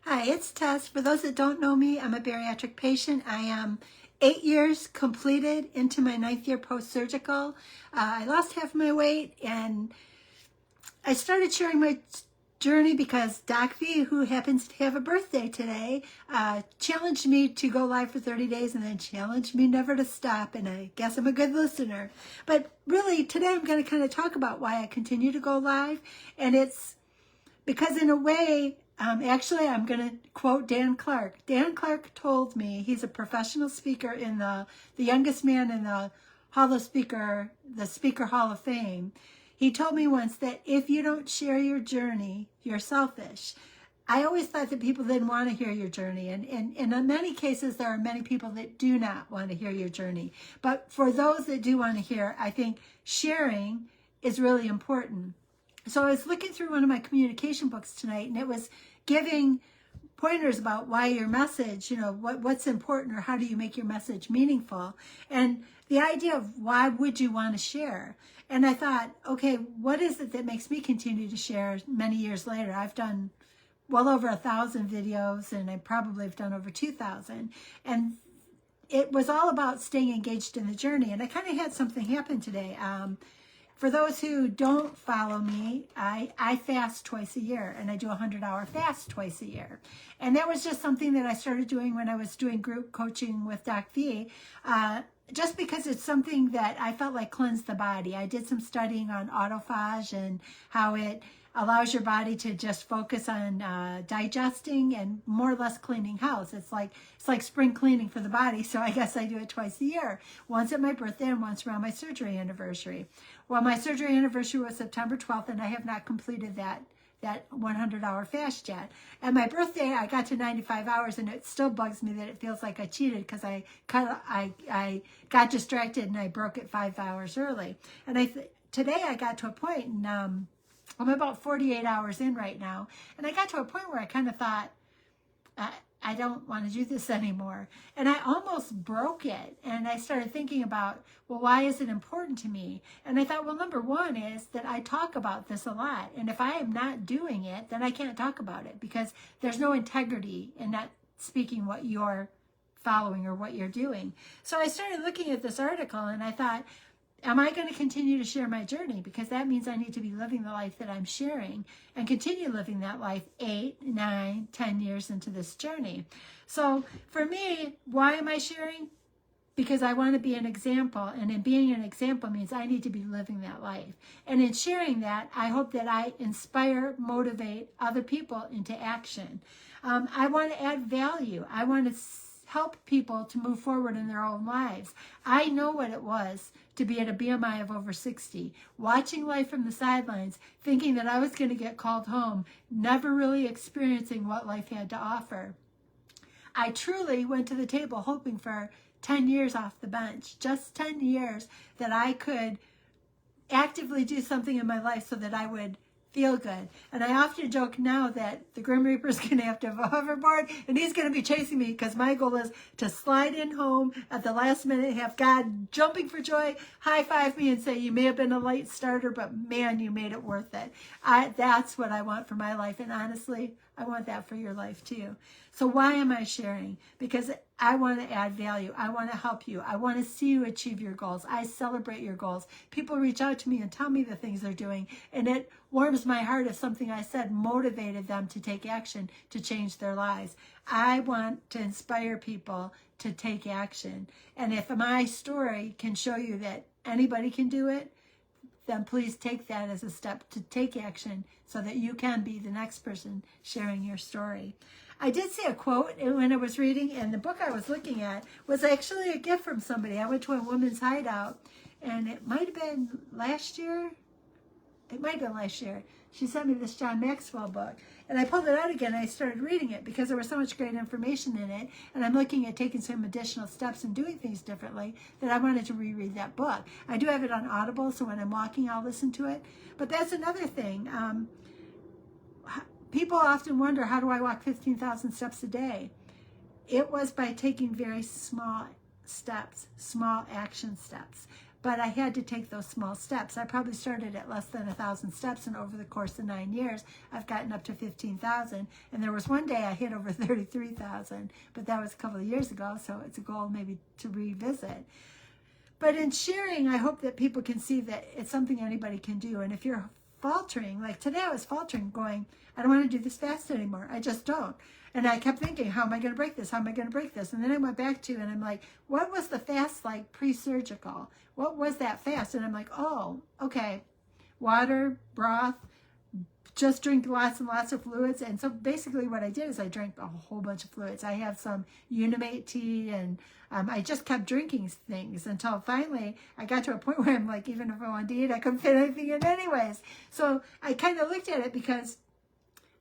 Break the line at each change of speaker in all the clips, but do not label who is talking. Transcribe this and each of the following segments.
Hi, it's Tess. For those that don't know me, I'm a bariatric patient. I am 8 years completed into my 9th year post-surgical. I lost half my weight, and I started sharing my journey because Doc V, who happens to have a birthday today, challenged me to go live for 30 days and then challenged me never to stop, and I guess I'm a good listener. But really, today I'm going to kind of talk about why I continue to go live, and it's because in a way, actually, I'm going to quote Dan Clark. Dan Clark told me, he's a professional speaker in the youngest man in the Speaker Hall of Fame. He told me once that if you don't share your journey, you're selfish. I always thought that people didn't want to hear your journey. And in many cases, there are many people that do not want to hear your journey. But for those that do want to hear, I think sharing is really important. So I was looking through one of my communication books tonight, and it was giving pointers about why your message, what's important, or how do you make your message meaningful, and the idea of why would you want to share. And I thought, okay, what is it that makes me continue to share many years later? I've done well over 1,000 videos, and I probably have done over 2,000, and it was all about staying engaged in the journey. And I kind of had something happen today. For those who don't follow me, I fast twice a year, and I do a 100-hour fast twice a year. And that was just something that I started doing when I was doing group coaching with Doc V, just because it's something that I felt like cleansed the body. I did some studying on autophagy and how it allows your body to just focus on digesting and more or less cleaning house. It's like spring cleaning for the body. So I guess I do it twice a year, once at my birthday and once around my surgery anniversary. Well, my surgery anniversary was September 12th, and I have not completed that 100-hour fast yet. At my birthday, I got to 95 hours, and it still bugs me that it feels like I cheated because I got distracted and I broke it 5 hours early. And today I got to a point, and I'm about 48 hours in right now, and I got to a point where I kind of thought, I don't want to do this anymore. And I almost broke it. And I started thinking about, well, why is it important to me? And I thought, well, number one is that I talk about this a lot. And if I am not doing it, then I can't talk about it, because there's no integrity in not speaking what you're following or what you're doing. So I started looking at this article, and I thought, am I going to continue to share my journey? Because that means I need to be living the life that I'm sharing and continue living that life 8, 9, 10 years into this journey. So for me, why am I sharing? Because I want to be an example, and in being an example means I need to be living that life. And in sharing that, I hope that I inspire, motivate other people into action. I want to add value. I want to help people to move forward in their own lives. I know what it was to be at a BMI of over 60, watching life from the sidelines, thinking that I was going to get called home, never really experiencing what life had to offer. I truly went to the table hoping for 10 years off the bench, just 10 years that I could actively do something in my life so that I would feel good. And I often joke now that the Grim Reaper's going to have to have a hoverboard, and he's going to be chasing me, because my goal is to slide in home at the last minute, have God jumping for joy, high five me and say, you may have been a late starter, but man, you made it worth it. That's what I want for my life. And honestly, I want that for your life too. So why am I sharing? Because I want to add value. I want to help you. I want to see you achieve your goals. I celebrate your goals. People reach out to me and tell me the things they're doing, and it warms my heart if something I said motivated them to take action to change their lives. I want to inspire people to take action. And if my story can show you that anybody can do it, then please take that as a step to take action so that you can be the next person sharing your story. I did see a quote when I was reading, and the book I was looking at was actually a gift from somebody. I went to a women's hideout, and it might have been last year. It might have been last year. She sent me this John Maxwell book, and I pulled it out again, and I started reading it because there was so much great information in it, and I'm looking at taking some additional steps and doing things differently, that I wanted to reread that book. I do have it on Audible, so when I'm walking, I'll listen to it. But that's another thing. People often wonder, how do I walk 15,000 steps a day? It was by taking very small steps, small action steps. but I had to take those small steps. I probably started at less than 1,000 steps, and over the course of 9 years, I've gotten up to 15,000. And there was one day I hit over 33,000, but that was a couple of years ago, so it's a goal maybe to revisit. But in sharing, I hope that people can see that it's something anybody can do. And if you're faltering, like today I was faltering, going, I don't want to do this fast anymore. I just don't. And I kept thinking, how am I going to break this? How am I going to break this? And then I went back to, and I'm like, what was the fast like pre-surgical? What was that fast? And I'm like, oh, okay, water, broth, just drink lots and lots of fluids. And so basically what I did is I drank a whole bunch of fluids. I have some Unimate tea, and I just kept drinking things until finally I got to a point where I'm like, even if I wanted to eat, I couldn't fit anything in anyways. So I kind of looked at it because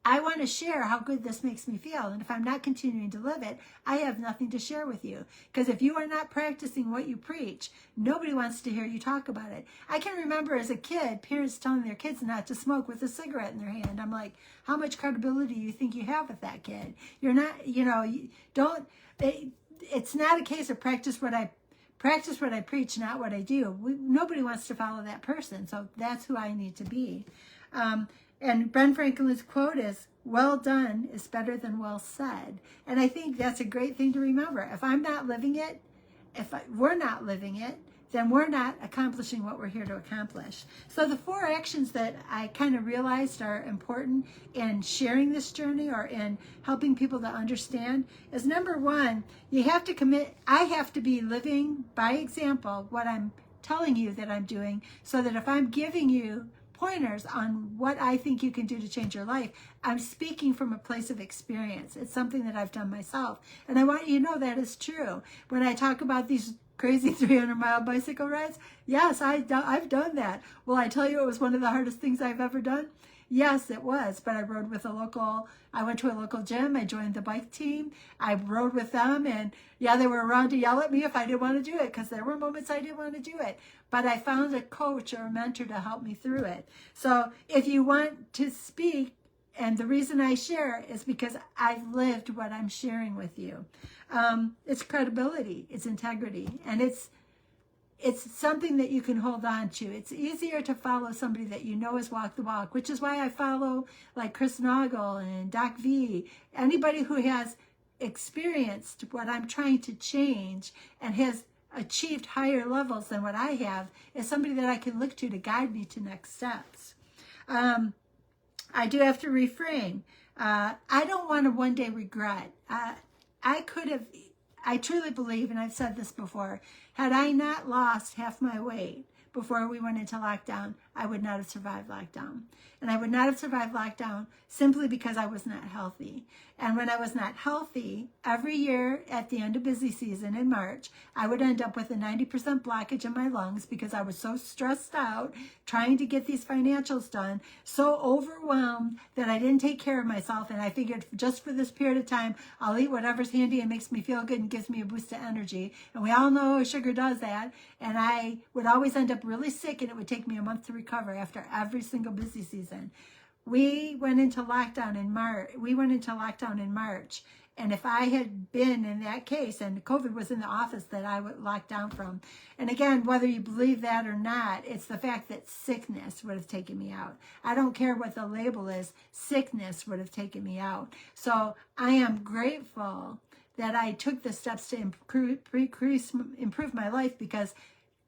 I want to share how good this makes me feel. And if I'm not continuing to live it, I have nothing to share with you. Because if you are not practicing what you preach, nobody wants to hear you talk about it. I can remember as a kid, parents telling their kids not to smoke with a cigarette in their hand. I'm like, how much credibility do you think you have with that kid? You're not, it's not a case of practice what I preach, not what I do. Nobody wants to follow that person. So that's who I need to be. And Ben Franklin's quote is, well done is better than well said. And I think that's a great thing to remember. If I'm not living it, we're not living it, then we're not accomplishing what we're here to accomplish. So the 4 actions that I kind of realized are important in sharing this journey or in helping people to understand is, number 1, you have to commit. I have to be living by example what I'm telling you that I'm doing, so that if I'm giving you pointers on what I think you can do to change your life, I'm speaking from a place of experience. It's something that I've done myself. And I want you to know that is true. When I talk about these crazy 300-mile bicycle rides, yes, I've done that. Will I tell you it was one of the hardest things I've ever done? Yes, it was. But I rode with I went to a local gym. I joined the bike team. I rode with them. And yeah, they were around to yell at me if I didn't want to do it, because there were moments I didn't want to do it. But I found a coach or a mentor to help me through it. So if you want to speak, and the reason I share is because I've lived what I'm sharing with you. It's credibility, it's integrity, and it's something that you can hold on to. It's easier to follow somebody that you know has walked the walk, which is why I follow like Chris Noggle and Doc V. Anybody who has experienced what I'm trying to change and has achieved higher levels than what I have is somebody that I can look to guide me to next steps. I do have to refrain. I don't want to one day regret. I truly believe, and I've said this before, had I not lost half my weight before we went into lockdown, I would not have survived lockdown. And I would not have survived lockdown simply because I was not healthy. And when I was not healthy, every year at the end of busy season in March, I would end up with a 90% blockage in my lungs because I was so stressed out trying to get these financials done, so overwhelmed that I didn't take care of myself. And I figured just for this period of time, I'll eat whatever's handy and makes me feel good and gives me a boost of energy. And we all know sugar does that. And I would always end up really sick, and it would take me a month to recover after every single busy season. We went into lockdown in March. And if I had been in that case, and COVID was in the office that I would lock down from, and again, whether you believe that or not, it's the fact that sickness would have taken me out. I don't care what the label is, sickness would have taken me out. So I am grateful that I took the steps to improve my life, because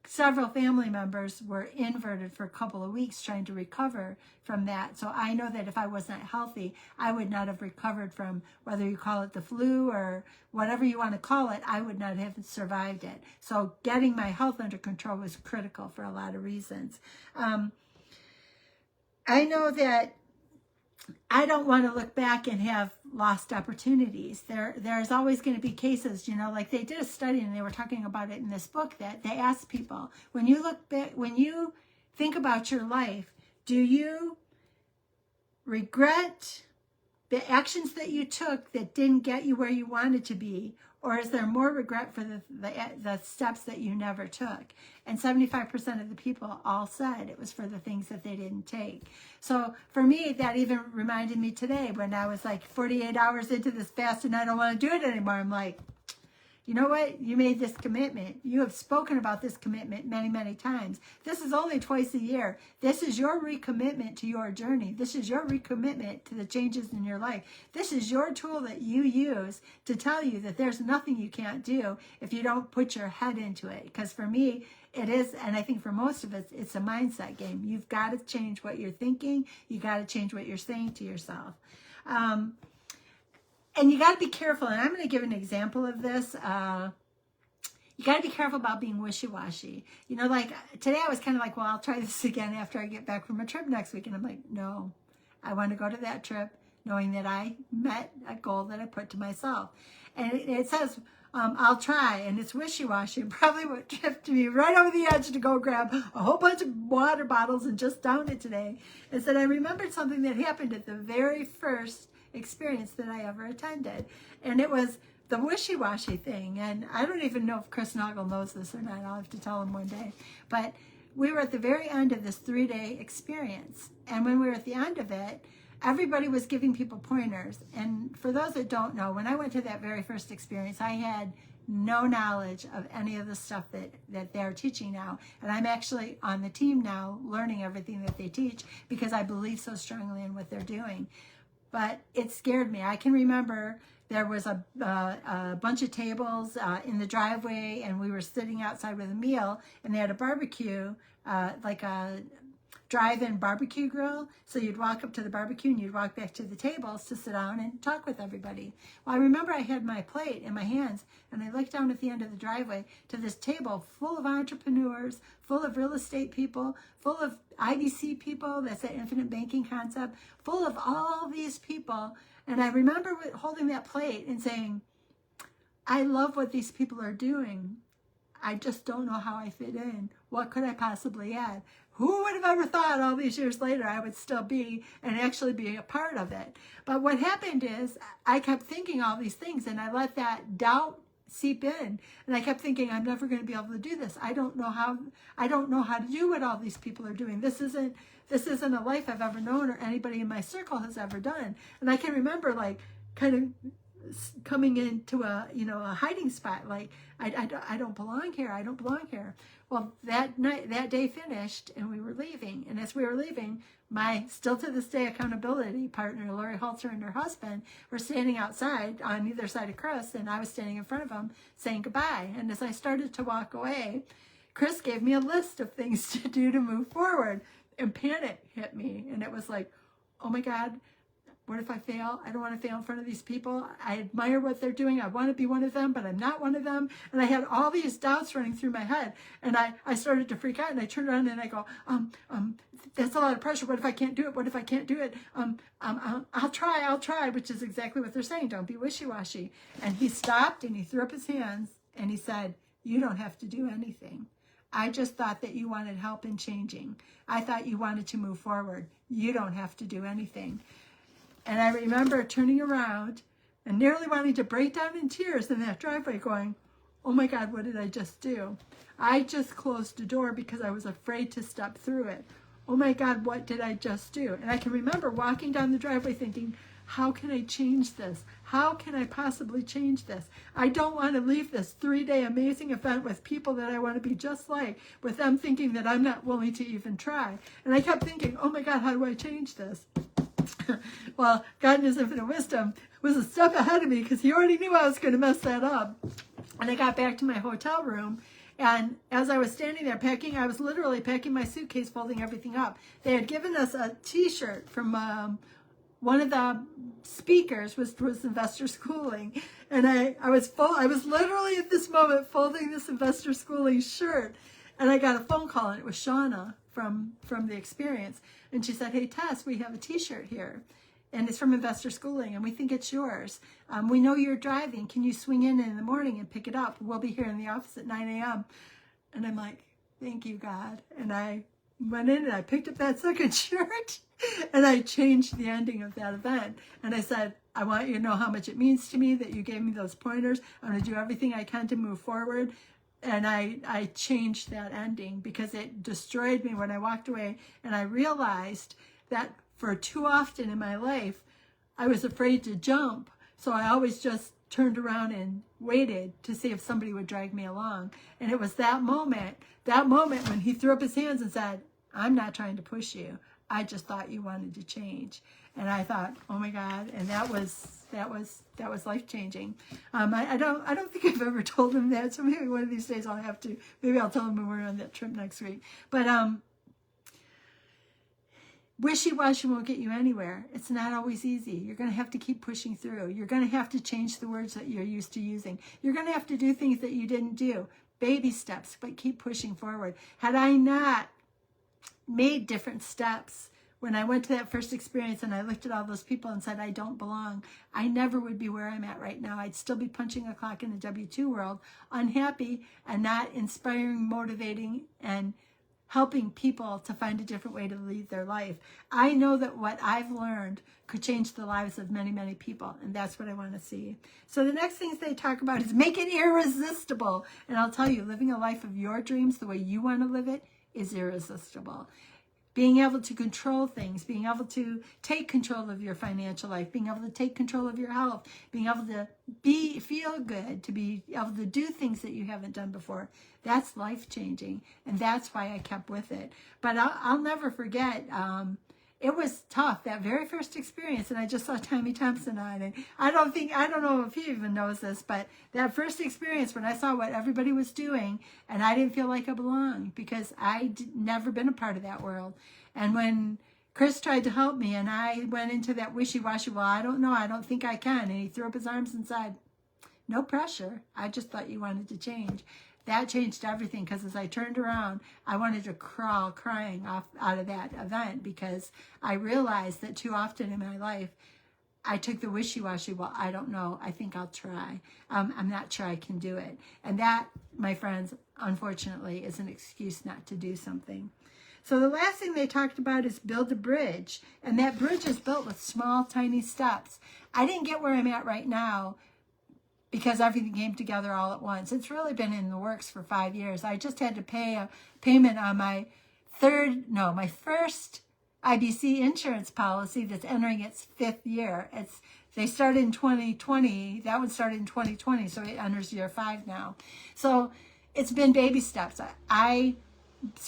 several family members were inverted for a couple of weeks trying to recover from that. So I know that if I was not healthy, I would not have recovered from, whether you call it the flu or whatever you want to call it, I would not have survived it. So getting my health under control was critical for a lot of reasons. I know that I don't want to look back and have lost opportunities. There's always going to be cases, like they did a study and they were talking about it in this book, that they asked people, when you look back, when you think about your life, do you regret the actions that you took that didn't get you where you wanted to be? Or is there more regret for the steps that you never took? And 75% of the people all said it was for the things that they didn't take. So for me, that even reminded me today when I was like 48 hours into this fast and I don't want to do it anymore. I'm like, You know what? You made this commitment. You have spoken about this commitment many, many times. This is only twice a year. This is your recommitment to your journey. This is your recommitment to the changes in your life. This is your tool that you use to tell you that there's nothing you can't do if you don't put your head into it. Because for me, it is, and I think for most of us, it's a mindset game. You've got to change what you're thinking. You got to change what you're saying to yourself. And you got to be careful, and I'm going to give an example of this. You got to be careful about being wishy-washy. You know, like today I was kind of like, well, I'll try this again after I get back from a trip next week. And I'm like, no, I want to go to that trip knowing that I met a goal that I put to myself. And it says, I'll try, and it's wishy-washy. Probably what tripped me right over the edge to go grab a whole bunch of water bottles and just down it today is that I remembered something that happened at the very first experience that I ever attended. And it was the wishy-washy thing. And I don't even know if Chris Noggle knows this or not. I'll have to tell him one day. But we were at the very end of this 3-day experience. And when we were at the end of it, everybody was giving people pointers. And for those that don't know, when I went to that very first experience, I had no knowledge of any of the stuff that they're teaching now. And I'm actually on the team now learning everything that they teach because I believe so strongly in what they're doing. But it scared me. I can remember there was a bunch of tables in the driveway, and we were sitting outside with a meal, and they had a barbecue, like a drive-in barbecue grill. So you'd walk up to the barbecue and you'd walk back to the tables to sit down and talk with everybody. Well, I remember I had my plate in my hands, and I looked down at the end of the driveway to this table full of entrepreneurs, full of real estate people, full of IBC people, that's that infinite banking concept, full of all these people. And I remember holding that plate and saying, I love what these people are doing. I just don't know how I fit in. What could I possibly add? Who would have ever thought all these years later I would still be and actually be a part of it? But what happened is I kept thinking all these things, and I let that doubt seep in. And I kept thinking, I'm never going to be able to do this. I don't know how to do what all these people are doing. This isn't a life I've ever known or anybody in my circle has ever done. And I can remember like kind of coming into a hiding spot, like I don't belong here. I don't belong here. Well, that day finished, and we were leaving. And as we were leaving, my still to this day accountability partner, Lori Holzer, and her husband were standing outside on either side of Chris, and I was standing in front of them saying goodbye. And as I started to walk away, Chris gave me a list of things to do to move forward, and panic hit me. And it was like, oh my God, what if I fail? I don't want to fail in front of these people. I admire what they're doing. I want to be one of them, but I'm not one of them. And I had all these doubts running through my head. And I started to freak out, and I turned around and I go, that's a lot of pressure. What if I can't do it? What if I can't do it? I'll try, which is exactly what they're saying. Don't be wishy-washy. And he stopped and he threw up his hands and he said, you don't have to do anything. I just thought that you wanted help in changing. I thought you wanted to move forward. You don't have to do anything. And I remember turning around and nearly wanting to break down in tears in that driveway going, oh my God, what did I just do? I just closed the door because I was afraid to step through it. Oh my God, what did I just do? And I can remember walking down the driveway thinking, how can I change this? How can I possibly change this? I don't want to leave this 3-day amazing event with people that I want to be just like, with them thinking that I'm not willing to even try. And I kept thinking, oh my God, how do I change this? Well, God in his infinite wisdom was a step ahead of me because he already knew I was going to mess that up. And I got back to my hotel room, and as I was standing there packing, I was literally packing my suitcase, folding everything up. They had given us a t-shirt from one of the speakers, was investor schooling. And I was literally at this moment folding this investor schooling shirt, and I got a phone call, and it was Shauna from the experience. And she said, hey, Tess, we have a t-shirt here, and it's from Investor Schooling, and we think it's yours. We know you're driving. Can you swing in the morning and pick it up? We'll be here in the office at 9 a.m. And I'm like, thank you, God. And I went in and I picked up that second shirt, and I changed the ending of that event. And I said, I want you to know how much it means to me that you gave me those pointers. I'm going to do everything I can to move forward. And I changed that ending because it destroyed me when I walked away. And I realized that for too often in my life, I was afraid to jump. So I always just turned around and waited to see if somebody would drag me along. And it was that moment when he threw up his hands and said, I'm not trying to push you. I just thought you wanted to change. And I thought, oh my God. And that was life-changing. I don't think I've ever told him that. So maybe one of these days maybe I'll tell him when we're on that trip next week. But, wishy-washy won't get you anywhere. It's not always easy. You're going to have to keep pushing through. You're going to have to change the words that you're used to using. You're going to have to do things that you didn't do. Baby steps, but keep pushing forward. Had I not made different steps when I went to that first experience and I looked at all those people and said, I don't belong, I never would be where I'm at right now. I'd still be punching a clock in the W-2 world, unhappy and not inspiring, motivating, and helping people to find a different way to lead their life. I know that what I've learned could change the lives of many, many people, and that's what I want to see. So the next things they talk about is make it irresistible. And I'll tell you, living a life of your dreams the way you want to live it is irresistible. Being able to control things, being able to take control of your financial life, being able to take control of your health, being able to feel good, to be able to do things that you haven't done before. That's life-changing, and that's why I kept with it. But I'll never forget, it was tough, that very first experience, and I just saw Tommy Thompson on it. I don't know if he even knows this, but that first experience when I saw what everybody was doing, and I didn't feel like I belonged because I'd never been a part of that world. And when Chris tried to help me, and I went into that wishy-washy, well, I don't know, I don't think I can, and he threw up his arms and said, no pressure, I just thought you wanted to change. That changed everything, because as I turned around, I wanted to crawl crying out of that event, because I realized that too often in my life, I took the wishy-washy, well, I don't know, I think I'll try. I'm not sure I can do it. And that, my friends, unfortunately, is an excuse not to do something. So the last thing they talked about is build a bridge. And that bridge is built with small, tiny steps. I didn't get where I'm at right now because everything came together all at once. It's really been in the works for 5 years. I just had to pay a payment on my first IBC insurance policy that's entering its 5th year. They started in 2020. That one started in 2020, so it enters year 5 now. So it's been baby steps. I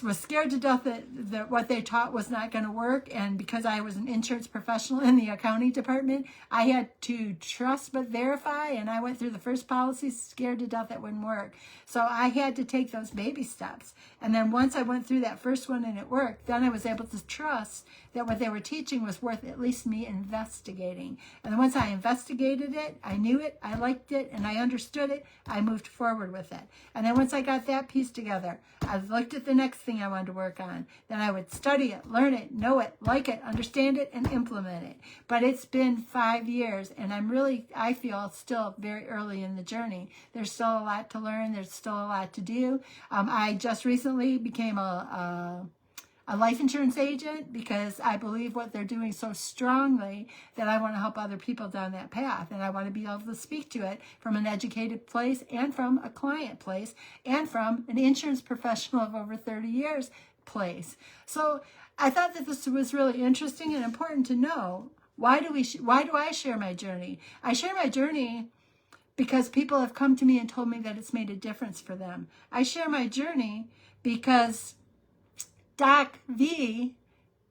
was scared to death that what they taught was not going to work, and because I was an insurance professional in the accounting department, I had to trust but verify, and I went through the first policy scared to death it wouldn't work. So I had to take those baby steps, and then once I went through that first one and it worked, then I was able to trust that what they were teaching was worth at least me investigating. And then once I investigated it, I knew it, I liked it, and I understood it, I moved forward with it. And then once I got that piece together, I looked at the next thing I wanted to work on. Then I would study it, learn it, know it, like it, understand it, and implement it. But it's been 5 years, and I feel still very early in the journey. There's still a lot to learn. There's still a lot to do. I just recently became a life insurance agent because I believe what they're doing so strongly that I want to help other people down that path. And I want to be able to speak to it from an educated place and from a client place and from an insurance professional of over 30 years place. So I thought that this was really interesting and important to know. Why do I share my journey? I share my journey because people have come to me and told me that it's made a difference for them. I share my journey because Doc V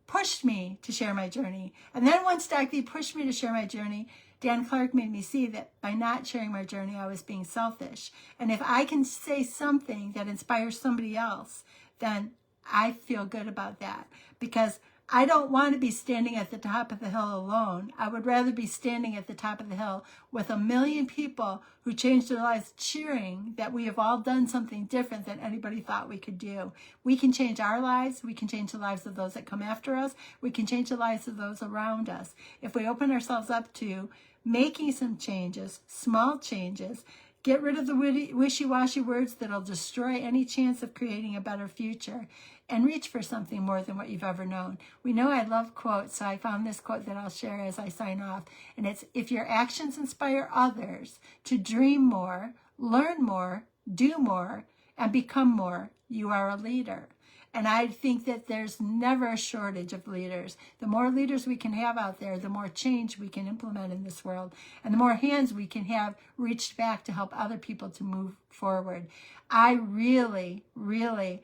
pushed me to share my journey. And then once Doc V pushed me to share my journey, Dan Clark made me see that by not sharing my journey, I was being selfish. And if I can say something that inspires somebody else, then I feel good about that. Because I don't want to be standing at the top of the hill alone. I would rather be standing at the top of the hill with 1 million people who changed their lives cheering that we have all done something different than anybody thought we could do. We can change our lives. We can change the lives of those that come after us. We can change the lives of those around us. If we open ourselves up to making some changes, small changes, get rid of the wishy-washy words that'll destroy any chance of creating a better future, and reach for something more than what you've ever known. We know I love quotes, so I found this quote that I'll share as I sign off. And it's, if your actions inspire others to dream more, learn more, do more, and become more, you are a leader. And I think that there's never a shortage of leaders. The more leaders we can have out there, the more change we can implement in this world, and the more hands we can have reached back to help other people to move forward. I really, really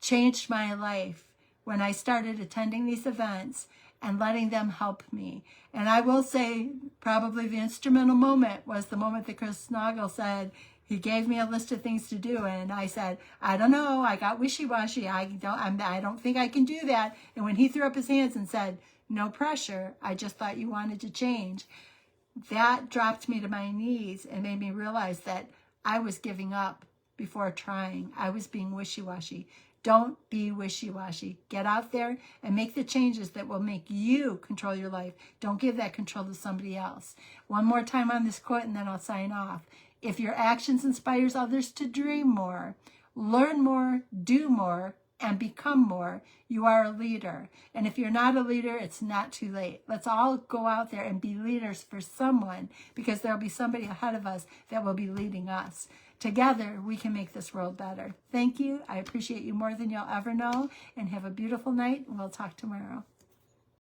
changed my life when I started attending these events and letting them help me. And I will say probably the instrumental moment was the moment that Chris Noggle said, he gave me a list of things to do, and I said, I don't know, I got wishy-washy, I don't think I can do that. And when he threw up his hands and said, no pressure, I just thought you wanted to change, that dropped me to my knees and made me realize that I was giving up before trying. I was being wishy-washy. Don't be wishy-washy. Get out there and make the changes that will make you control your life. Don't give that control to somebody else. One more time on this quote and then I'll sign off. If your actions inspires others to dream more, learn more, do more, and become more, you are a leader. And if you're not a leader, it's not too late. Let's all go out there and be leaders for someone, because there'll be somebody ahead of us that will be leading us. Together, we can make this world better. Thank you. I appreciate you more than you'll ever know, and have a beautiful night, and we'll talk tomorrow.